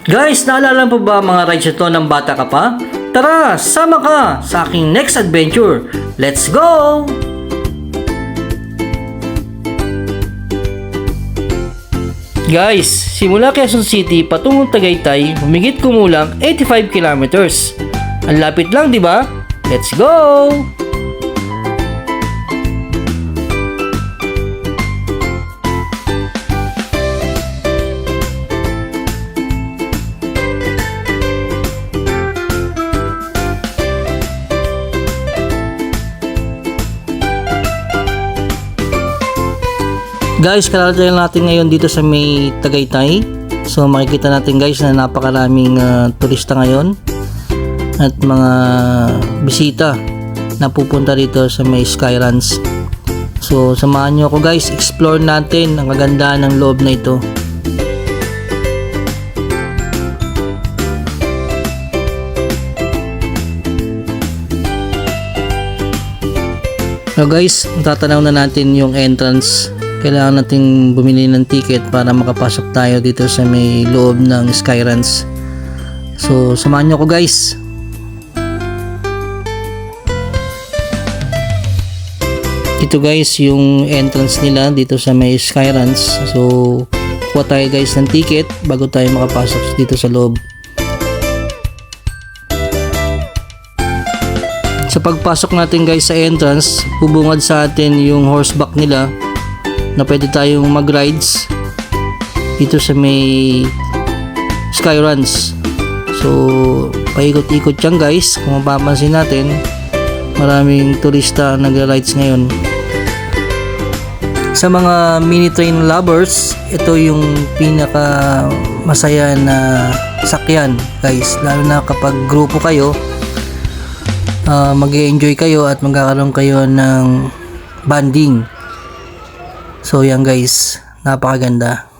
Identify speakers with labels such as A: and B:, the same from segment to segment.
A: Guys, naalala po ba mga rides ito ng bata ka pa? Tara, sama ka sa aking next adventure. Let's go! Guys, simula Quezon City patungong Tagaytay, humigit kumulang 85 kilometers. Ang lapit lang, di ba? Let's go! Guys, kararating natin ngayon dito sa may Tagaytay. So makikita natin guys na napakaraming turista ngayon at mga bisita na pupunta dito sa may Skyruns. So samahan nyo ako guys, explore natin ang kagandahan ng loob na ito. So guys, tatanaw na natin yung entrance. Kailangan nating bumili ng ticket para makapasok tayo dito sa may loob ng Skyruns. So, samahan nyo ko guys. Ito guys yung entrance nila dito sa may Skyruns. So, kuha tayo guys ng ticket bago tayo makapasok dito sa loob. Sa pagpasok natin guys sa entrance, bubungad sa atin yung horseback nila na pwede tayong mag-rides dito sa may Skyruns. So paikot-ikot yan guys. Kung mapapansin natin, maraming turista nag-rides ngayon. Sa mga mini train lovers, ito yung pinaka masaya na sakyan guys, lalo na kapag grupo kayo. Mag-enjoy kayo at magkakaroon kayo ng bonding. So yan guys, napakaganda.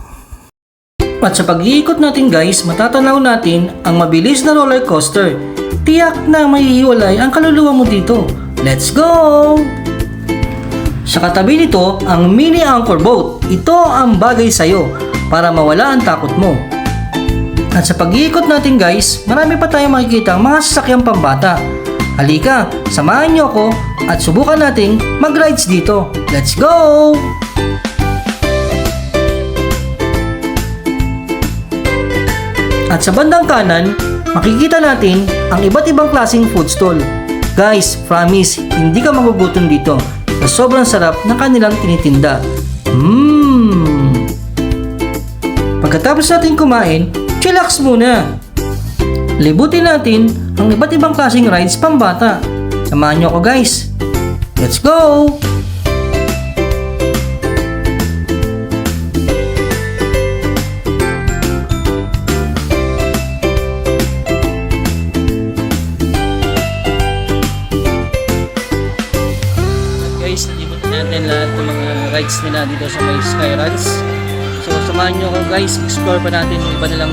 A: At sa pag-iikot natin guys, matatanaw natin ang mabilis na roller coaster. Tiyak na mahihiwalay ang kaluluwa mo dito. Let's go! Sa katabi nito, ang mini anchor boat. Ito ang bagay sa'yo para mawala ang takot mo. At sa pag-iikot natin guys, marami pa tayong makikita ang mga sasakyang pambata. Halika, samahan niyo ako at subukan nating mag-rides dito. Let's go! At sa bandang kanan, makikita natin ang iba't ibang klaseng food stall. Guys, promise, hindi ka magugutom dito sa sobrang sarap na kanilang tinitinda. Pagkatapos natin kumain, chillax muna. Libutin natin ang iba't ibang klaseng rides pambata. Samahan niyo ako guys. Let's go! Guys, nalibutin natin lahat ng mga rides nila dito sa may Skyruns. So samahan nyo ako guys, explore pa natin yung iba nilang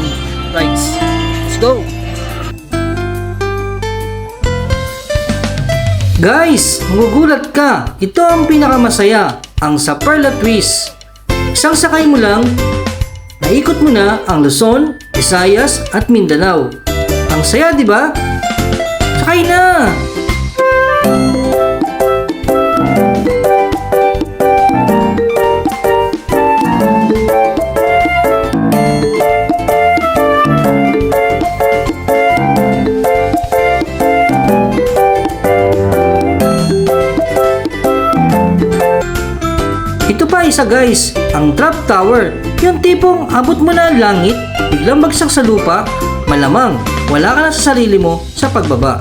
A: rides. Let's go! Guys, magugulat ka! Ito ang pinakamasaya, ang Saperla Twist. Isang sakay mo lang, naikot mo na ang Luzon, Visayas at Mindanao. Ang saya, di ba? Sakay na! Ito pa isa guys, ang Trap Tower. Yung tipong abot mo na ang langit, biglang bagsak sa lupa, malamang wala ka na sa sarili mo sa pagbaba.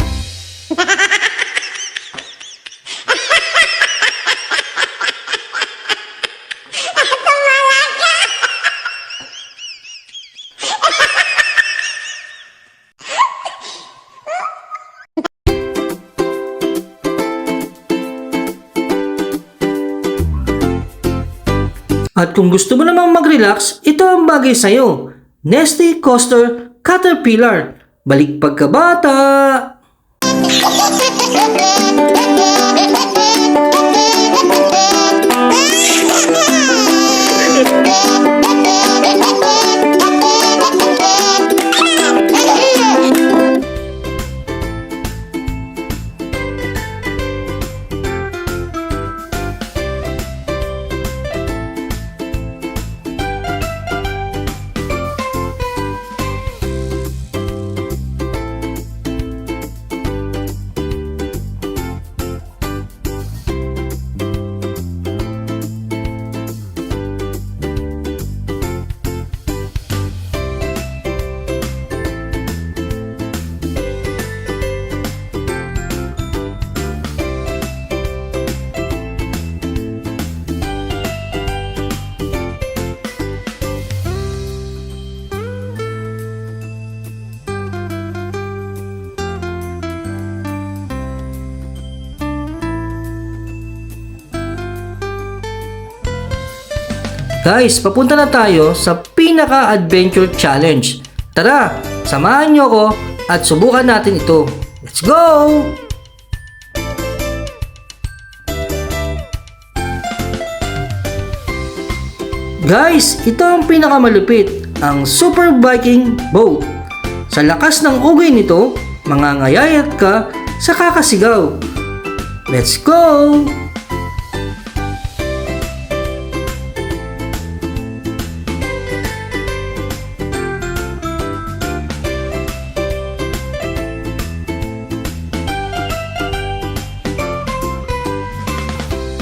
A: At kung gusto mo namang mag-relax, ito ang bagay sa'yo. Nesty Coaster Caterpillar. Balik pagkabata! Guys, papunta na tayo sa pinaka-adventure challenge. Tara, samahan nyo ako at subukan natin ito. Let's go! Guys, ito ang pinakamalupit, ang Super Viking Boat. Sa lakas ng ugay nito, mangangayayat ka sa kakasigaw. Let's go!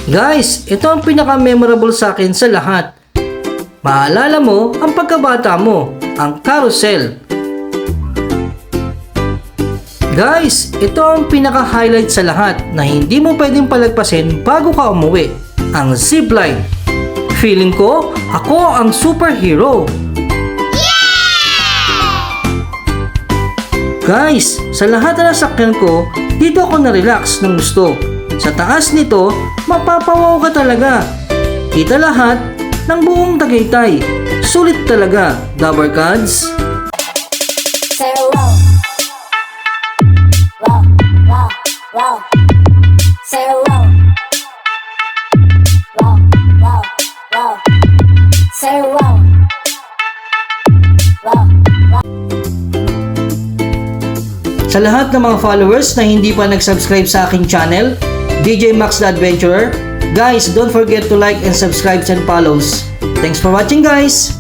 A: Guys, ito ang pinaka-memorable sa akin sa lahat. Maalala mo ang pagkabata mo, ang carousel. Guys, ito ang pinaka-highlight sa lahat na hindi mo pwedeng palagpasin bago ka umuwi, ang zipline. Feeling ko, ako ang superhero. Guys, sa lahat na nasakyan ko, dito ako na-relax ng gusto. Sa taas nito, mapapawaw ka talaga. Kita lahat ng buong Tagaytay. Sulit talaga, Dabber Cards.
B: Say wow, wow, wow, wow. Say wow, wow, wow, wow. Say wow, wow, wow.
A: Sa lahat ng mga followers na hindi pa nag-subscribe sa aking channel, DJ Max the Adventurer, guys, don't forget to like and subscribe and follows. Thanks for watching, guys!